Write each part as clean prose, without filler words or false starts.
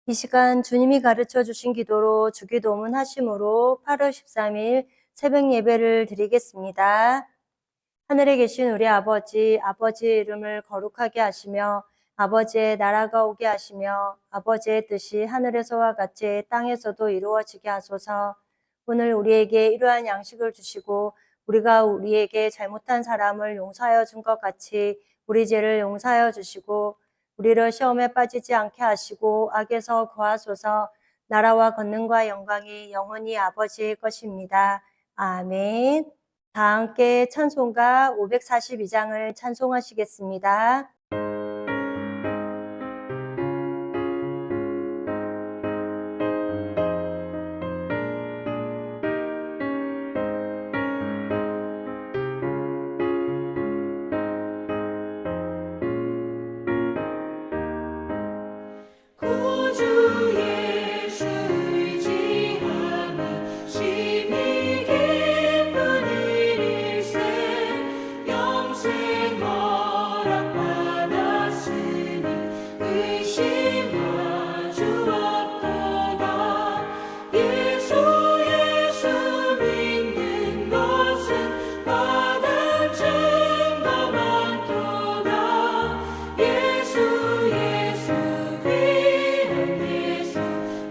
이 시간 주님이 가르쳐 주신 기도로 주기도문 하심으로 8월 13일 새벽 예배를 드리겠습니다. 하늘에 계신 우리 아버지, 아버지의 이름을 거룩하게 하시며 아버지의 나라가 오게 하시며 아버지의 뜻이 하늘에서와 같이 땅에서도 이루어지게 하소서. 오늘 우리에게 이러한 양식을 주시고 우리가 우리에게 잘못한 사람을 용서하여 준 것 같이 우리 죄를 용서하여 주시고 우리를 시험에 빠지지 않게 하시고 악에서 구하소서. 나라와 권능과 영광이 영원히 아버지의 것입니다. 아멘. 다 함께 찬송가 542장을 찬송하시겠습니다. 구주 예수 의지함이 심히 기쁜 일일세. 영생 허락받았으니 의심하주 없도다. 예수 믿는 것은 받은 증거 많도다. 예수 귀한 예수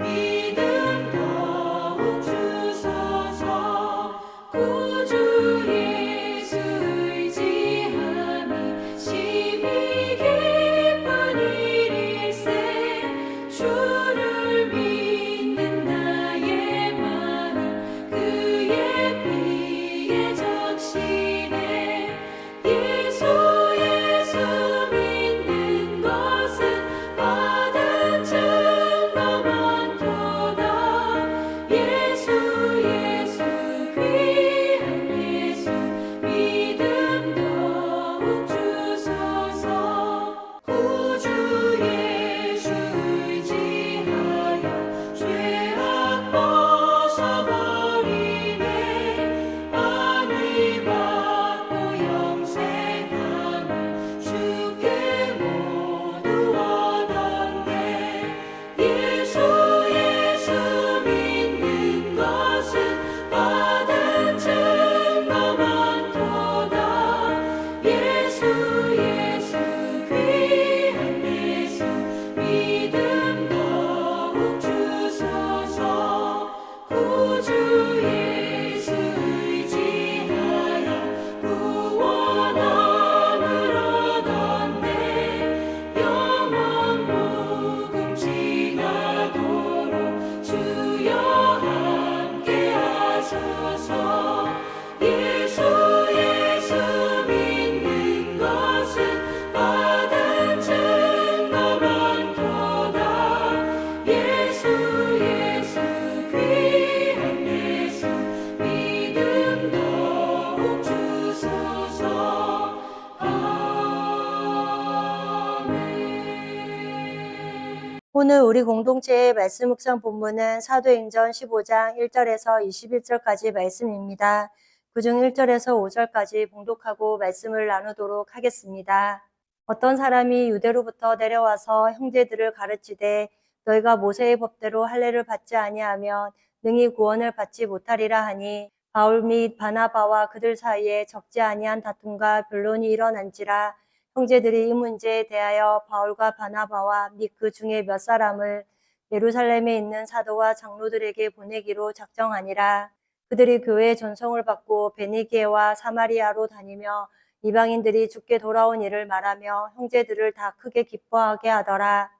믿음 더욱 주소서. 구주 예수 의지함이 심히 기쁜 일일세. 주를 믿는 나의 마음 그의 피에 적시네. 예수 믿는 것은 받은 증거 많도다. 예수 귀한 예수 믿음 더욱 주소서. 구주 예수 의지하여 죄악 벗어버리네. 안위 받고 영생함을 주께 모두 얻었네. 예수 믿는 것은 받은 증거 많도다. 예수 귀한 예수 믿음 더욱 주소서. 구주 예수 의지하여 구원함을 얻었네. 영원 무궁지나도록 주여 함께 하소서. 예수 믿는 것은 받은 증거 많도다. 예수 귀한 예수 믿음 더욱 주소서. 아멘. 오늘 우리 공동체의 말씀 묵상 본문은 사도행전 15장 1절에서 21절까지 말씀입니다. 그중 1절에서 5절까지 봉독하고 말씀을 나누도록 하겠습니다. 어떤 사람이 유대로부터 내려와서 형제들을 가르치되 너희가 모세의 법대로 할례를 받지 아니하면 능히 구원을 받지 못하리라 하니 바울 및 바나바와 그들 사이에 적지 아니한 다툼과 변론이 일어난지라. 형제들이 이 문제에 대하여 바울과 바나바와 및 그 중에 몇 사람을 예루살렘에 있는 사도와 장로들에게 보내기로 작정하니라. 그들이 교회의 전송을 받고 베니게와 사마리아로 다니며 이방인들이 주께 돌아온 일을 말하며 형제들을 다 크게 기뻐하게 하더라.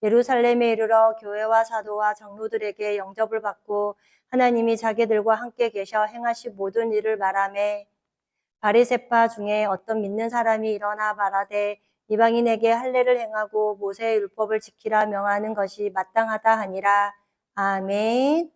예루살렘에 이르러 교회와 사도와 장로들에게 영접을 받고 하나님이 자기들과 함께 계셔 행하신 모든 일을 말하매 바리새파 중에 어떤 믿는 사람이 일어나 말하되 이방인에게 할례를 행하고 모세의 율법을 지키라 명하는 것이 마땅하다 하니라. 아멘.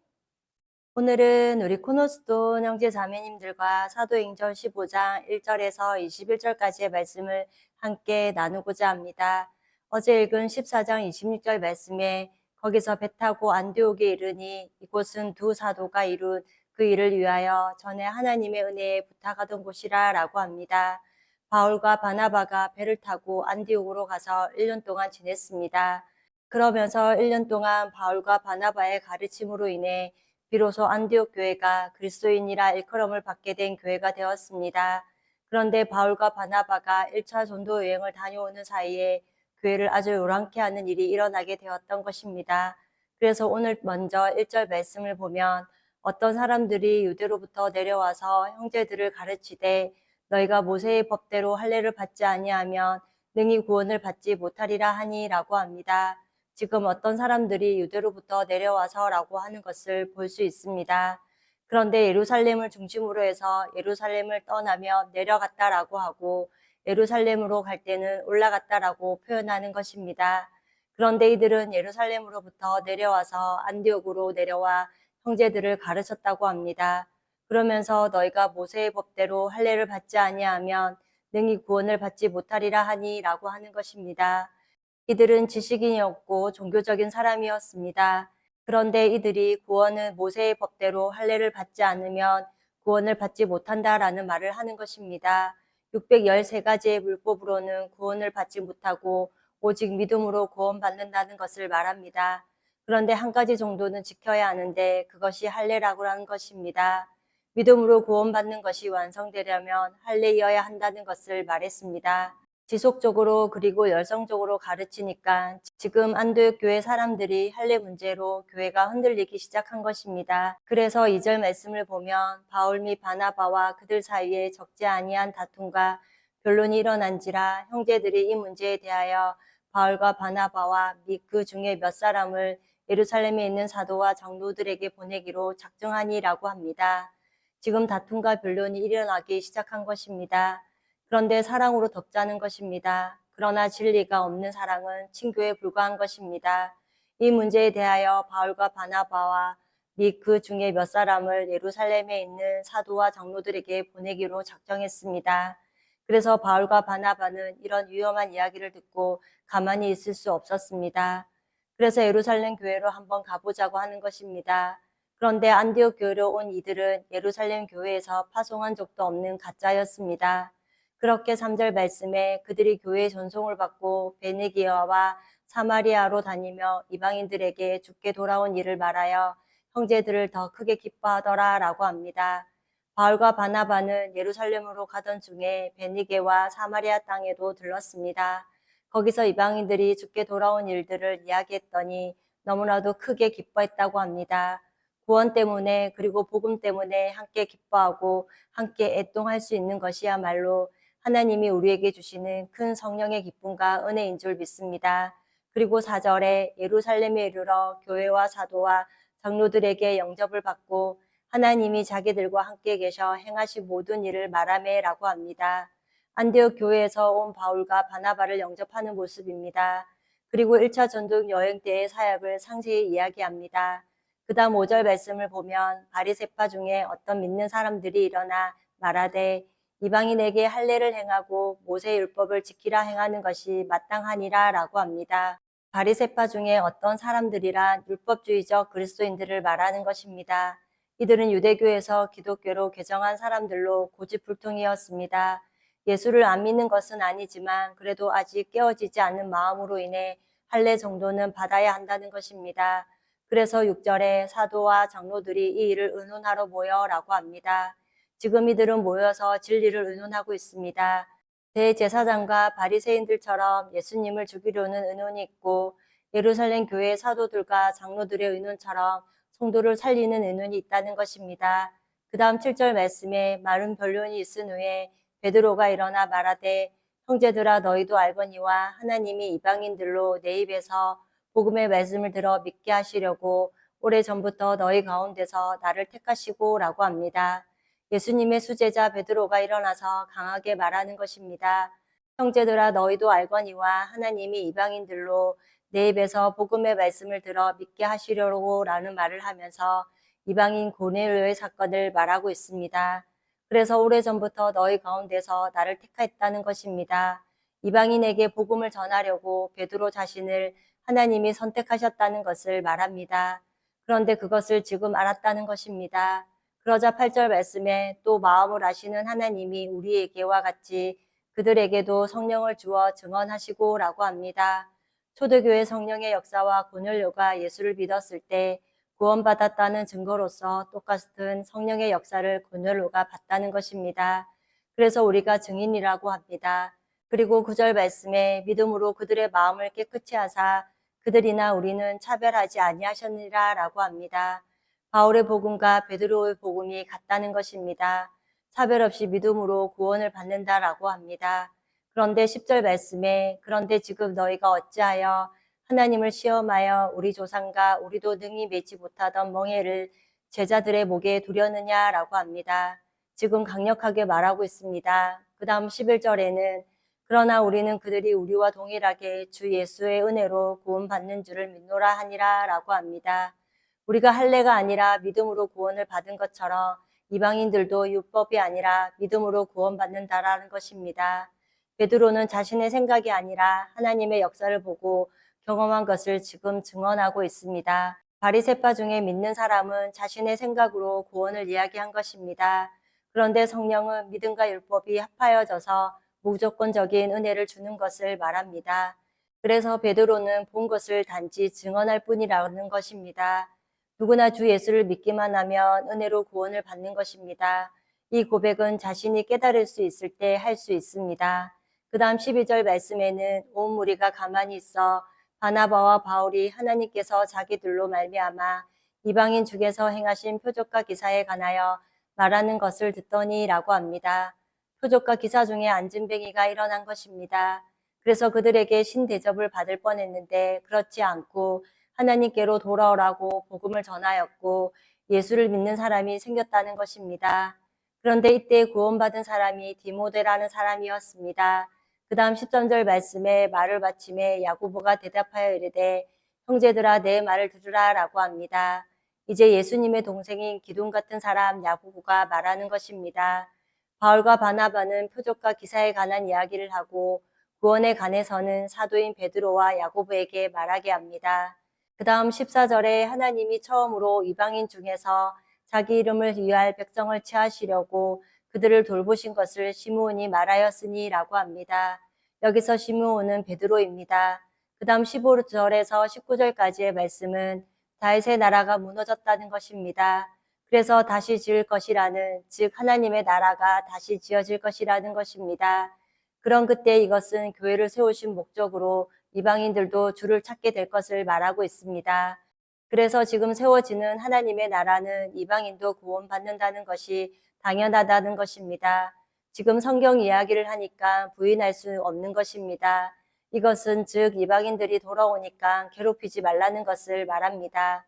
오늘은 우리 코너스톤 형제 자매님들과 사도행전 15장 1절에서 21절까지의 말씀을 함께 나누고자 합니다. 어제 읽은 14장 26절 말씀에 거기서 배 타고 안디옥에 이르니 이곳은 두 사도가 이룬 그 일을 위하여 전에 하나님의 은혜에 부탁하던 곳이라 라고 합니다. 바울과 바나바가 배를 타고 안디옥으로 가서 1년 동안 지냈습니다. 그러면서 1년 동안 바울과 바나바의 가르침으로 인해 비로소 안디옥 교회가 그리스도인이라 일컬음을 받게 된 교회가 되었습니다. 그런데 바울과 바나바가 1차 전도 여행을 다녀오는 사이에 교회를 아주 요란케 하는 일이 일어나게 되었던 것입니다. 그래서 오늘 먼저 1절 말씀을 보면 어떤 사람들이 유대로부터 내려와서 형제들을 가르치되 너희가 모세의 법대로 할례를 받지 아니하면 능히 구원을 받지 못하리라 하니라고 합니다. 지금 어떤 사람들이 유대로부터 내려와서라고 하는 것을 볼 수 있습니다. 그런데 예루살렘을 중심으로 해서 예루살렘을 떠나며 내려갔다라고 하고 예루살렘으로 갈 때는 올라갔다라고 표현하는 것입니다. 그런데 이들은 예루살렘으로부터 내려와서 안디옥으로 내려와 형제들을 가르쳤다고 합니다. 그러면서 너희가 모세의 법대로 할례를 받지 아니하면 능히 구원을 받지 못하리라 하니라고 하는 것입니다. 이들은 지식인이었고 종교적인 사람이었습니다. 그런데 이들이 구원은 모세의 법대로 할례를 받지 않으면 구원을 받지 못한다라는 말을 하는 것입니다. 613가지의 율법으로는 구원을 받지 못하고 오직 믿음으로 구원받는다는 것을 말합니다. 그런데 한 가지 정도는 지켜야 하는데 그것이 할례라고 하는 것입니다. 믿음으로 구원받는 것이 완성되려면 할례이어야 한다는 것을 말했습니다. 지속적으로 그리고 열성적으로 가르치니까 지금 안도역 교회 사람들이 할례 문제로 교회가 흔들리기 시작한 것입니다. 그래서 2절 말씀을 보면 바울 및 바나바와 그들 사이에 적지 아니한 다툼과 변론이 일어난지라 형제들이 이 문제에 대하여 바울과 바나바와 및 그 중에 몇 사람을 예루살렘에 있는 사도와 장로들에게 보내기로 작정하니라고 합니다. 지금 다툼과 변론이 일어나기 시작한 것입니다. 그런데 사랑으로 덮자는 것입니다. 그러나 진리가 없는 사랑은 친교에 불과한 것입니다. 이 문제에 대하여 바울과 바나바와 및 그 중에 몇 사람을 예루살렘에 있는 사도와 장로들에게 보내기로 작정했습니다. 그래서 바울과 바나바는 이런 위험한 이야기를 듣고 가만히 있을 수 없었습니다. 그래서 예루살렘 교회로 한번 가보자고 하는 것입니다. 그런데 안디옥 교회로 온 이들은 예루살렘 교회에서 파송한 적도 없는 가짜였습니다. 그렇게 3절 말씀에 그들이 교회의 전송을 받고 베네기아와 사마리아로 다니며 이방인들에게 죽게 돌아온 일을 말하여 형제들을 더 크게 기뻐하더라라고 합니다. 바울과 바나바는 예루살렘으로 가던 중에 베니게와 사마리아 땅에도 들렀습니다. 거기서 이방인들이 죽게 돌아온 일들을 이야기했더니 너무나도 크게 기뻐했다고 합니다. 구원 때문에 그리고 복음 때문에 함께 기뻐하고 함께 애통할 수 있는 것이야말로 하나님이 우리에게 주시는 큰 성령의 기쁨과 은혜인 줄 믿습니다. 그리고 4절에 예루살렘에 이르러 교회와 사도와 장로들에게 영접을 받고 하나님이 자기들과 함께 계셔 행하신 모든 일을 말하매라고 합니다. 안디옥 교회에서 온 바울과 바나바를 영접하는 모습입니다. 그리고 1차 전도 여행 때의 사역을 상세히 이야기합니다. 그 다음 5절 말씀을 보면 바리새파 중에 어떤 믿는 사람들이 일어나 말하되 이방인에게 할례를 행하고 모세의 율법을 지키라 행하는 것이 마땅하니라 라고 합니다. 바리새파 중에 어떤 사람들이란 율법주의적 그리스도인들을 말하는 것입니다. 이들은 유대교에서 기독교로 개정한 사람들로 고집불통이었습니다. 예수를 안 믿는 것은 아니지만 그래도 아직 깨어지지 않는 마음으로 인해 할례 정도는 받아야 한다는 것입니다. 그래서 6절에 사도와 장로들이 이 일을 의논하러 모여라고 합니다. 지금 이들은 모여서 진리를 의논하고 있습니다. 대제사장과 바리새인들처럼 예수님을 죽이려는 의논이 있고 예루살렘 교회의 사도들과 장로들의 의논처럼 성도를 살리는 의논이 있다는 것입니다. 그 다음 7절 말씀에 마른 변론이 있은 후에 베드로가 일어나 말하되 형제들아 너희도 알거니와 하나님이 이방인들로 내 입에서 복음의 말씀을 들어 믿게 하시려고 오래전부터 너희 가운데서 나를 택하시고 라고 합니다. 예수님의 수제자 베드로가 일어나서 강하게 말하는 것입니다. 형제들아 너희도 알거니와 하나님이 이방인들로 내 입에서 복음의 말씀을 들어 믿게 하시려고 라는 말을 하면서 이방인 고넬료의 사건을 말하고 있습니다. 그래서 오래전부터 너희 가운데서 나를 택하였다는 것입니다. 이방인에게 복음을 전하려고 베드로 자신을 하나님이 선택하셨다는 것을 말합니다. 그런데 그것을 지금 알았다는 것입니다. 그러자 8절 말씀에 또 마음을 아시는 하나님이 우리에게와 같이 그들에게도 성령을 주어 증언하시고 라고 합니다. 초대교회 성령의 역사와 고넬료가 예수를 믿었을 때 구원받았다는 증거로서 똑같은 성령의 역사를 고넬료가 봤다는 것입니다. 그래서 우리가 증인이라고 합니다. 그리고 9절 말씀에 믿음으로 그들의 마음을 깨끗이 하사 그들이나 우리는 차별하지 아니하셨느니라 라고 합니다. 바울의 복음과 베드로의 복음이 같다는 것입니다. 차별 없이 믿음으로 구원을 받는다라고 합니다. 그런데 10절 말씀에 그런데 지금 너희가 어찌하여 하나님을 시험하여 우리 조상과 우리도 능히 맺지 못하던 멍에를 제자들의 목에 두려느냐라고 합니다. 지금 강력하게 말하고 있습니다. 그 다음 11절에는 그러나 우리는 그들이 우리와 동일하게 주 예수의 은혜로 구원받는 줄을 믿노라 하니라 라고 합니다. 우리가 할례가 아니라 믿음으로 구원을 받은 것처럼 이방인들도 율법이 아니라 믿음으로 구원받는다라는 것입니다. 베드로는 자신의 생각이 아니라 하나님의 역사를 보고 경험한 것을 지금 증언하고 있습니다. 바리새파 중에 믿는 사람은 자신의 생각으로 구원을 이야기한 것입니다. 그런데 성령은 믿음과 율법이 합하여져서 무조건적인 은혜를 주는 것을 말합니다. 그래서 베드로는 본 것을 단지 증언할 뿐이라는 것입니다. 누구나 주 예수를 믿기만 하면 은혜로 구원을 받는 것입니다. 이 고백은 자신이 깨달을 수 있을 때 할 수 있습니다. 그 다음 12절 말씀에는 온 무리가 가만히 있어 바나바와 바울이 하나님께서 자기들로 말미암아 이방인 중에서 행하신 표적과 기사에 관하여 말하는 것을 듣더니라고 합니다. 표적과 기사 중에 안진뱅이가 일어난 것입니다. 그래서 그들에게 신대접을 받을 뻔했는데 그렇지 않고 하나님께로 돌아오라고 복음을 전하였고 예수를 믿는 사람이 생겼다는 것입니다. 그런데 이때 구원받은 사람이 디모데라는 사람이었습니다. 그 다음 13절 말씀에 말을 마침에 야고보가 대답하여 이르되 형제들아 내 말을 들으라 라고 합니다. 이제 예수님의 동생인 기둥 같은 사람 야고보가 말하는 것입니다. 바울과 바나바는 표적과 기사에 관한 이야기를 하고 구원에 관해서는 사도인 베드로와 야고보에게 말하게 합니다. 그 다음 14절에 하나님이 처음으로 이방인 중에서 자기 이름을 위할 백성을 취하시려고 그들을 돌보신 것을 시므온이 말하였으니 라고 합니다. 여기서 시므온은 베드로입니다. 그 다음 15절에서 19절까지의 말씀은 다윗의 나라가 무너졌다는 것입니다. 그래서 다시 지을 것이라는, 즉 하나님의 나라가 다시 지어질 것이라는 것입니다. 그런 그때 이것은 교회를 세우신 목적으로 이방인들도 주를 찾게 될 것을 말하고 있습니다. 그래서 지금 세워지는 하나님의 나라는 이방인도 구원받는다는 것이 당연하다는 것입니다. 지금 성경 이야기를 하니까 부인할 수 없는 것입니다. 이것은 즉 이방인들이 돌아오니까 괴롭히지 말라는 것을 말합니다.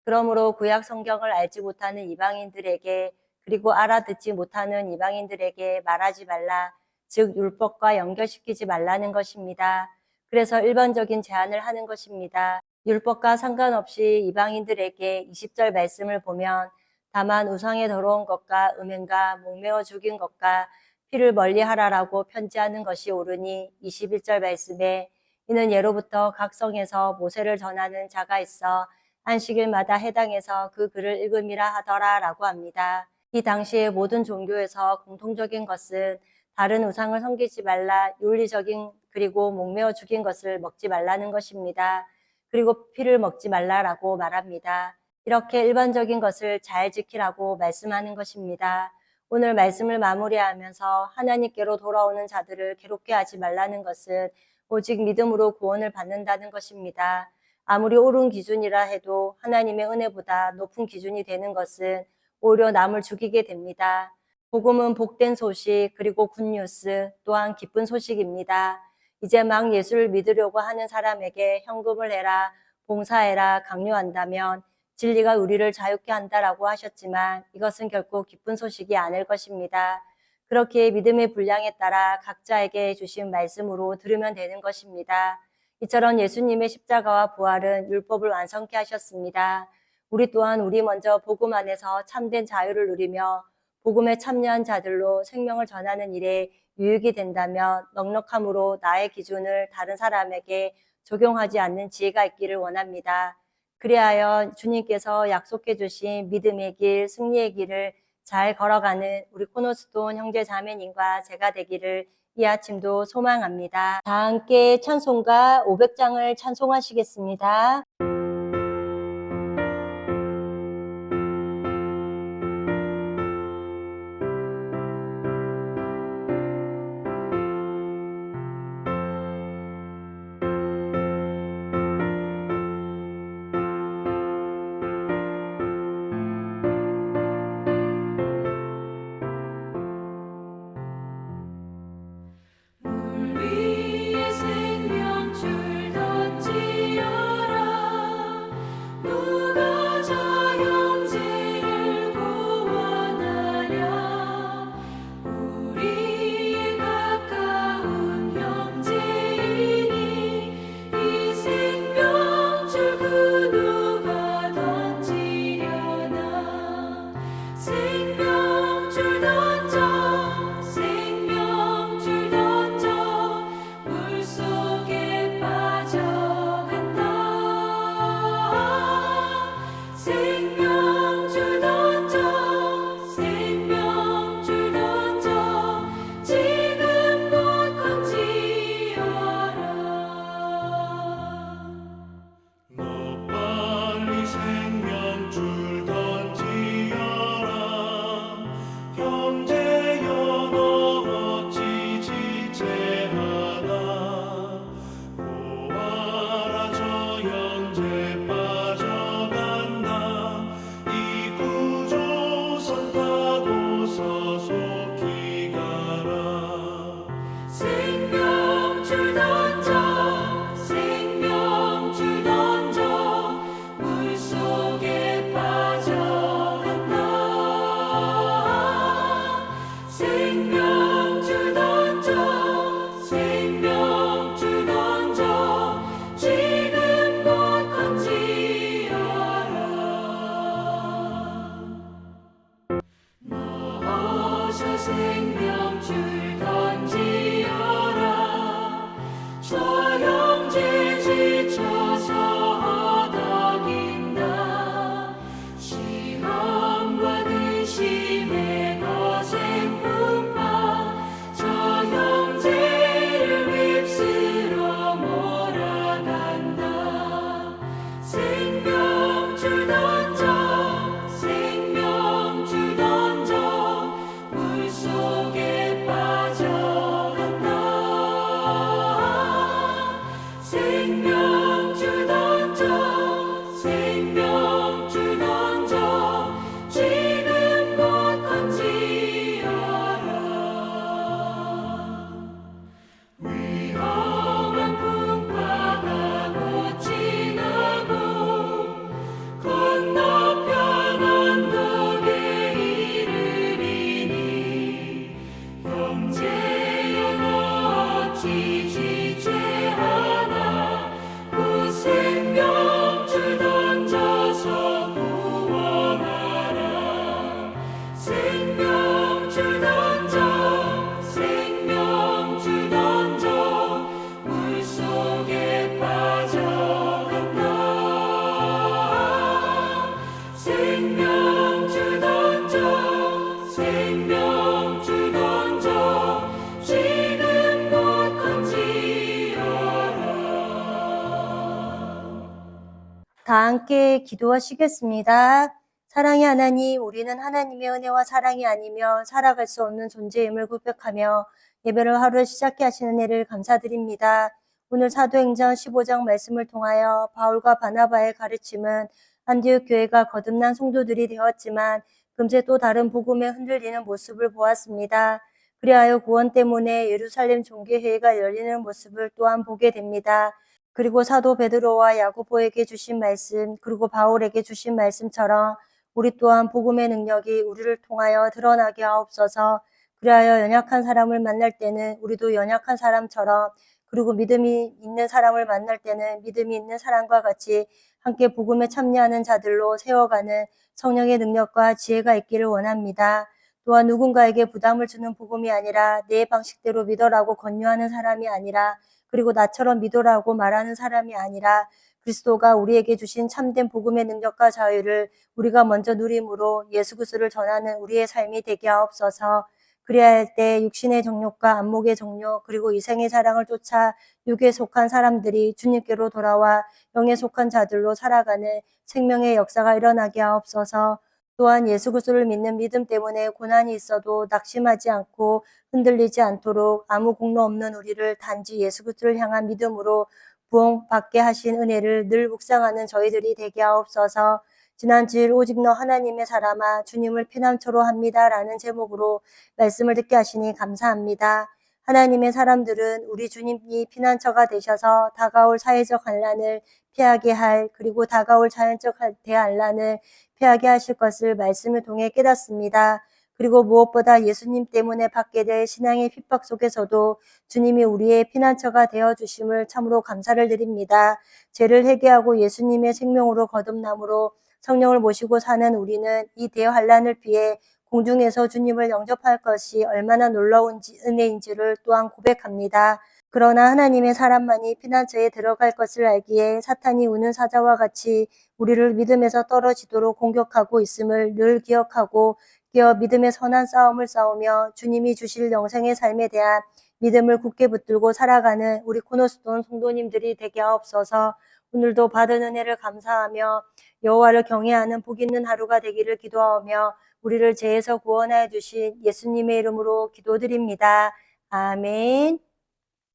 그러므로 구약 성경을 알지 못하는 이방인들에게 그리고 알아듣지 못하는 이방인들에게 말하지 말라, 즉 율법과 연결시키지 말라는 것입니다. 그래서 일반적인 제안을 하는 것입니다. 율법과 상관없이 이방인들에게 20절 말씀을 보면 다만 우상에 더러운 것과 음행과 목매어 죽인 것과 피를 멀리하라라고 편지하는 것이 옳으니 21절 말씀에 이는 예로부터 각 성에서 모세를 전하는 자가 있어 안식일마다 해당해서 그 글을 읽음이라 하더라라고 합니다. 이 당시의 모든 종교에서 공통적인 것은 다른 우상을 섬기지 말라, 윤리적인 그리고 목매어 죽인 것을 먹지 말라는 것입니다. 그리고 피를 먹지 말라라고 말합니다. 이렇게 일반적인 것을 잘 지키라고 말씀하는 것입니다. 오늘 말씀을 마무리하면서 하나님께로 돌아오는 자들을 괴롭게 하지 말라는 것은 오직 믿음으로 구원을 받는다는 것입니다. 아무리 옳은 기준이라 해도 하나님의 은혜보다 높은 기준이 되는 것은 오히려 남을 죽이게 됩니다. 복음은 복된 소식 그리고 굿뉴스 또한 기쁜 소식입니다. 이제 막 예수를 믿으려고 하는 사람에게 현금을 해라, 봉사해라 강요한다면 진리가 우리를 자유케 한다라고 하셨지만 이것은 결코 기쁜 소식이 아닐 것입니다. 그렇게 믿음의 분량에 따라 각자에게 주신 말씀으로 들으면 되는 것입니다. 이처럼 예수님의 십자가와 부활은 율법을 완성케 하셨습니다. 우리 또한 우리 먼저 복음 안에서 참된 자유를 누리며 복음에 참여한 자들로 생명을 전하는 일에 유익이 된다면 넉넉함으로 나의 기준을 다른 사람에게 적용하지 않는 지혜가 있기를 원합니다. 그리하여 주님께서 약속해 주신 믿음의 길, 승리의 길을 잘 걸어가는 우리 코너스톤 형제 자매님과 제가 되기를 이 아침도 소망합니다. 다 함께 찬송가 500장을 찬송하시겠습니다. 물 위에 생명줄 던지어라. 누가 저 형제를 구원하랴. 우리의 가까운 형제이니 이 생명줄 그 누가 던지려나. 생명줄 던져 생명줄 던져 물속에 빠져간다. 생명줄 던져 생명줄 던져 지금 곧 건지어라. 너 빨리 생명줄 던지어라. 형제여 너 어찌 지체하나. 보아라 저 형제 빠져간다. 이 구조선 타고서 속히 가라. 생명줄 던져 생명줄 던져 물속에 빠져간다. 생명줄 던져 생명줄 던져 지금 곧 건지어라. 너 어서 생명줄 던지어라. 저 형제 지쳐서 허덕인다. 시험과 근심의 거센 풍파 저 형제를 휩쓸어 몰아간다. 생명줄 던져 생명줄 던져 물속에 빠져간다. 생명줄 던져 생명줄 던져 지금 곧 건지어라. 위험한 풍파가 곧 지나고 건너편 언덕에 이르리니 형제여 너 어찌 지체하나. 그 생명줄 던져서 구원하라. 생명줄 던져 생명줄 던져 물속에 빠져간다. 생명줄 던져 생명줄 던져 지금 곧 건지어라. 다 함께 기도하시겠습니다. 사랑의 하나님, 우리는 하나님의 은혜와 사랑이 아니면 살아갈 수 없는 존재임을 고백하며 예배를 하루 시작해 하시는 은혜를 감사드립니다. 오늘 사도행전 15장 말씀을 통하여 바울과 바나바의 가르침은 안디옥 교회가 거듭난 성도들이 되었지만 금세 또 다른 복음에 흔들리는 모습을 보았습니다. 그리하여 구원 때문에 예루살렘 종교회의가 열리는 모습을 또한 보게 됩니다. 그리고 사도 베드로와 야고보에게 주신 말씀, 그리고 바울에게 주신 말씀처럼 우리 또한 복음의 능력이 우리를 통하여 드러나게 하옵소서. 그리하여 연약한 사람을 만날 때는 우리도 연약한 사람처럼, 그리고 믿음이 있는 사람을 만날 때는 믿음이 있는 사람과 같이 함께 복음에 참여하는 자들로 세워가는 성령의 능력과 지혜가 있기를 원합니다. 또한 누군가에게 부담을 주는 복음이 아니라 내 방식대로 믿어라고 권유하는 사람이 아니라, 그리고 나처럼 믿으라고 말하는 사람이 아니라 그리스도가 우리에게 주신 참된 복음의 능력과 자유를 우리가 먼저 누림으로 예수 그리스도를 전하는 우리의 삶이 되게 하옵소서. 그리야 할 때 육신의 정욕과 안목의 정욕 그리고 이생의 사랑을 쫓아 육에 속한 사람들이 주님께로 돌아와 영에 속한 자들로 살아가는 생명의 역사가 일어나게 하옵소서. 또한 예수 그리스도를 믿는 믿음 때문에 고난이 있어도 낙심하지 않고 흔들리지 않도록 아무 공로 없는 우리를 단지 예수 그리스도를 향한 믿음으로 부흥받게 하신 은혜를 늘 묵상하는 저희들이 되게 하옵소서. 지난 주일 오직 너 하나님의 사람아 주님을 피난처로 합니다라는 제목으로 말씀을 듣게 하시니 감사합니다. 하나님의 사람들은 우리 주님이 피난처가 되셔서 다가올 사회적 환란을 피하게 할 그리고 다가올 자연적 대환란을 피하게 하실 것을 말씀을 통해 깨닫습니다. 그리고 무엇보다 예수님 때문에 받게 될 신앙의 핍박 속에서도 주님이 우리의 피난처가 되어주심을 참으로 감사를 드립니다. 죄를 회개하고 예수님의 생명으로 거듭남으로 성령을 모시고 사는 우리는 이 대환란을 피해 공중에서 주님을 영접할 것이 얼마나 놀라운 은혜인지를 또한 고백합니다. 그러나 하나님의 사람만이 피난처에 들어갈 것을 알기에 사탄이 우는 사자와 같이 우리를 믿음에서 떨어지도록 공격하고 있음을 늘 기억하고 깨어 믿음의 선한 싸움을 싸우며 주님이 주실 영생의 삶에 대한 믿음을 굳게 붙들고 살아가는 우리 코너스톤 성도님들이 되게 하옵소서. 오늘도 받은 은혜를 감사하며 여호와를 경외하는 복 있는 하루가 되기를 기도하며 우리를 죄에서 구원하여 주신 예수님의 이름으로 기도드립니다. 아멘.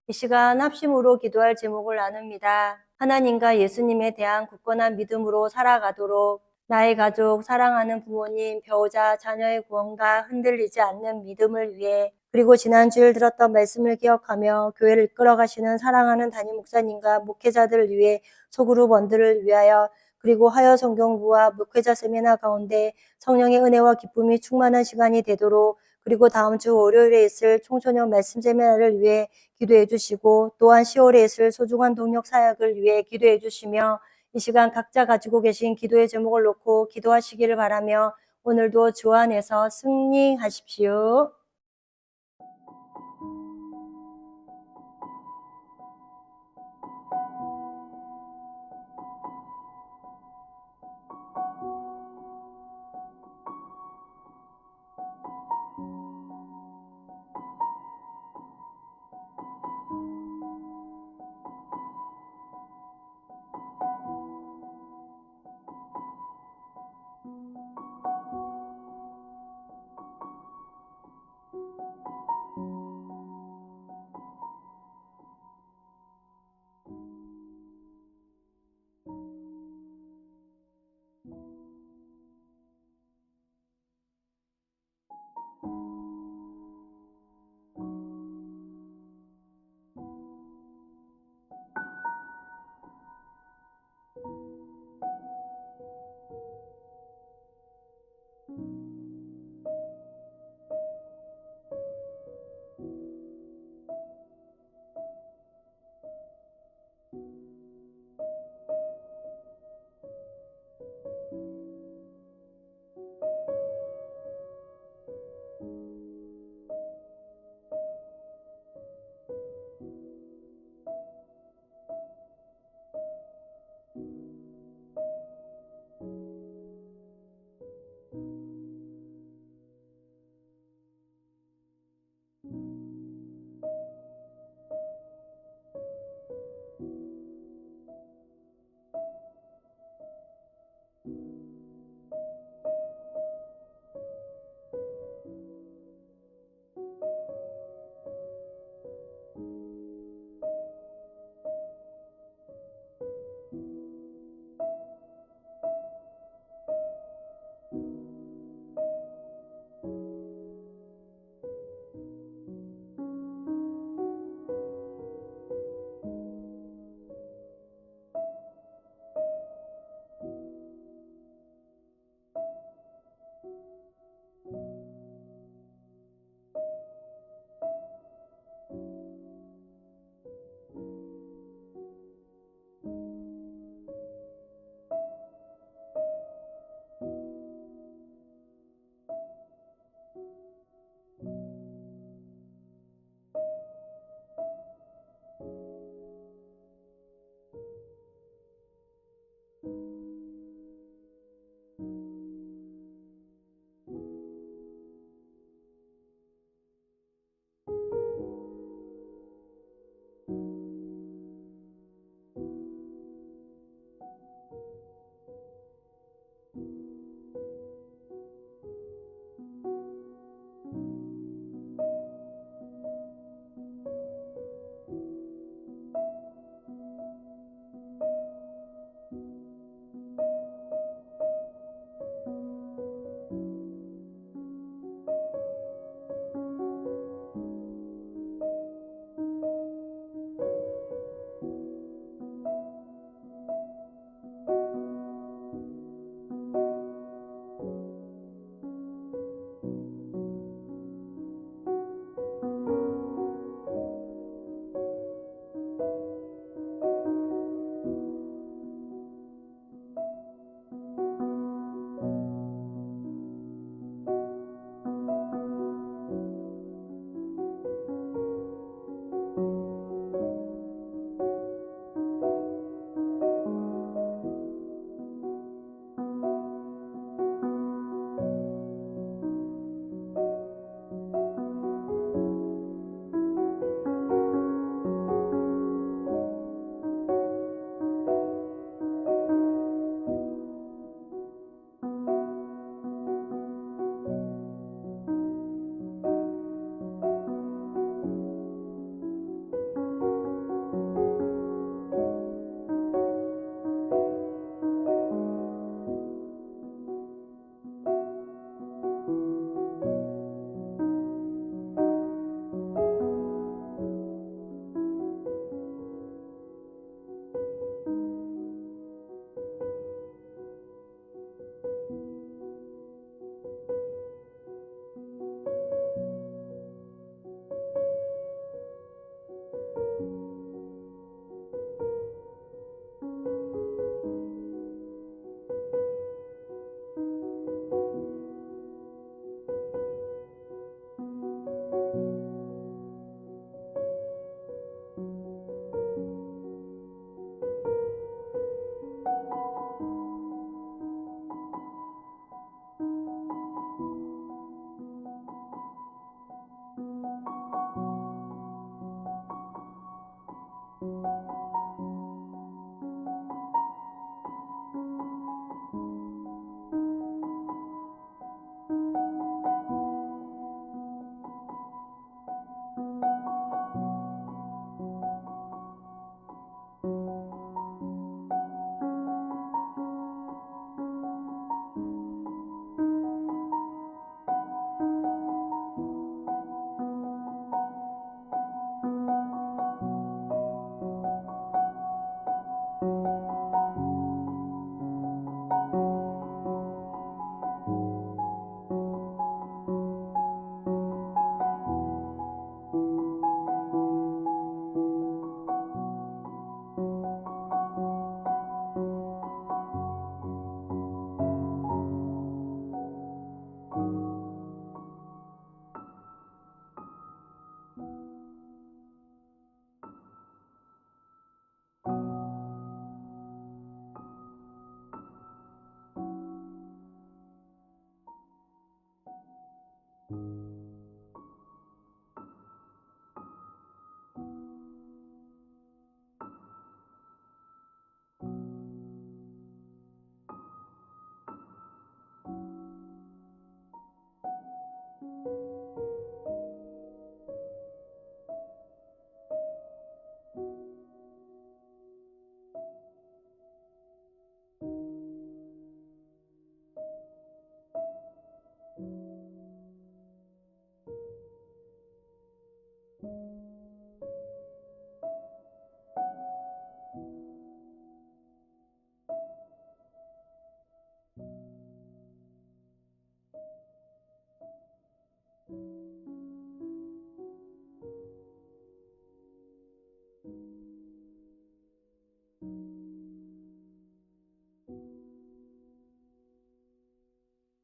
이 시간 합심으로 기도할 제목을 나눕니다. 하나님과 예수님에 대한 굳건한 믿음으로 살아가도록 나의 가족, 사랑하는 부모님, 배우자, 자녀의 구원과 흔들리지 않는 믿음을 위해 그리고 지난 주일 들었던 말씀을 기억하며 교회를 이끌어 가시는 사랑하는 담임 목사님과 목회자들을 위해 소그룹 원들을 위하여 그리고 하여 성경부와 목회자 세미나 가운데 성령의 은혜와 기쁨이 충만한 시간이 되도록 그리고 다음 주 월요일에 있을 청소년 말씀 세미나를 위해 기도해 주시고 또한 10월에 있을 소중한 동력 사역을 위해 기도해 주시며 이 시간 각자 가지고 계신 기도의 제목을 놓고 기도하시기를 바라며 오늘도 주 안에서 승리하십시오.